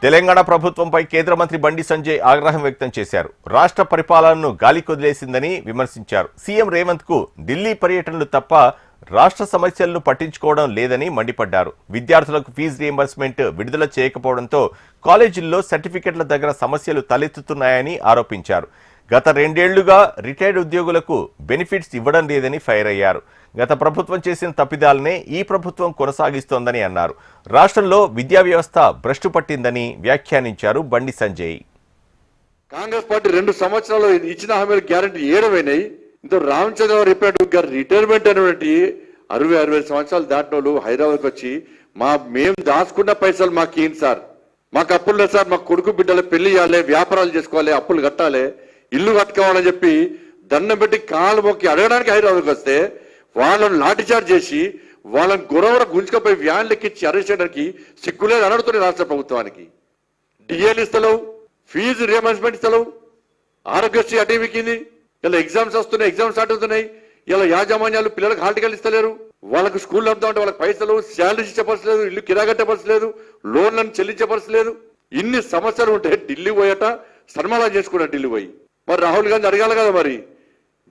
తెలంగాణ ప్రభుత్వంపై కేంద్ర మంత్రి బండి సంజయ్ ఆగ్రహం వ్యక్తం చేశారు. రాష్ట్ర పరిపాలనను గాలికొదిలేసిందని విమర్శించారు. సీఎం రేవంత్ కు ఢిల్లీ పర్యటనలు తప్ప రాష్ట్ర సమస్యలను పట్టించుకోవడం లేదని మండిపడ్డారు. విద్యార్థులకు ఫీజు రీయింబర్స్మెంట్ విడుదల చేయకపోవడంతో కాలేజీల్లో సర్టిఫికెట్ల దగ్గర సమస్యలు తలెత్తుతున్నాయని ఆరోపించారు. గత 2 ఏళ్లుగా రిటైర్డ్ ఉద్యోగులకు బెనిఫిట్స్ ఇవ్వడం లేదని ఫైర్ అయ్యారు. గత ప్రభుత్వం చేసిన తప్పిదాలనే ఈ ప్రభుత్వం కొనసాగిస్తోందని అన్నారు. రాష్ట్రంలో విద్యా వ్యవస్థ భ్రష్టు పట్టిందని వ్యాఖ్యానించారు బండి సంజయ్. కాంగ్రెస్ పార్టీ 2 సంవత్సరాలు ఇచ్చిన హామీలు గ్యారంటీ ఏడవైనాయి. ఇంత రామచంద్రరావు రిపేట్ గారు రిటైర్మెంట్ అనేటువంటి 60 సంవత్సరాలు దాటిన వాళ్ళు హైదరాబాద్కి వచ్చి మేము దాచుకున్న పైసలు మాకు ఏంటి సార్, మాకు అప్పులు లేదు సార్, మాకు కొడుకు బిడ్డలు పెళ్లి చేయాలి, వ్యాపారాలు చేసుకోవాలి, అప్పులు కట్టాలి, ఇల్లు కట్టుకోవాలని చెప్పి దండం పెట్టి కాళ్ళు మొక్కి అడగడానికి హైదరాబాద్కి వస్తే వాళ్ళని లాఠీచార్జ్ చేసి వాళ్ళని గొడవర గుంజుకపోయి వ్యాన్ లెక్కించి అరెస్ట్ చేయడానికి సిగ్గులేదు అనడుతుంది రాష్ట్ర ప్రభుత్వానికి. డిఏలు ఇస్తలేవు, ఫీజు రియంబర్స్మెంట్ ఇస్తలేవు, ఆరోగ్యశ్రీ అటేమికింది, ఇలా ఎగ్జామ్స్ వస్తున్నాయి, ఎగ్జామ్స్ స్టార్ట్ అవుతున్నాయి, ఇలా యాజమాన్యాలు పిల్లలకు హాల్ టికెట్లు ఇస్తలేరు, వాళ్ళకు స్కూల్ నడుపుతామంటే వాళ్ళకి పైసలు, శాలరీస్ ఇచ్చపరచలేదు, ఇల్లు కిరాగట్టపరచలేదు, లోన్లను చెల్లించపరచలేదు. ఇన్ని సమస్యలు ఉంటే ఢిల్లీ పోయట సన్మానం చేసుకున్నాడు. ఢిల్లీ పోయి మరి రాహుల్ గాంధీ అడగాలి కదా, మరి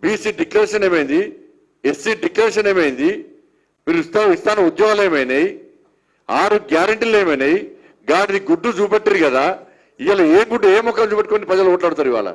బీసీ డిక్లరేషన్ ఏమైంది, ఎస్సీ డిక్లరేషన్ ఏమైంది, మీరు ఇస్తాను ఉద్యోగాలు ఏమైనాయి, 6 గ్యారెంటీలు ఏమైనాయి, గాడిది గుడ్డు చూపెట్టరు కదా. ఇవాళ ఏ గుడ్డు ఏ మొక్కలు చూపెట్టుకొని ప్రజలు ఓట్లాడతారు ఇవాళ.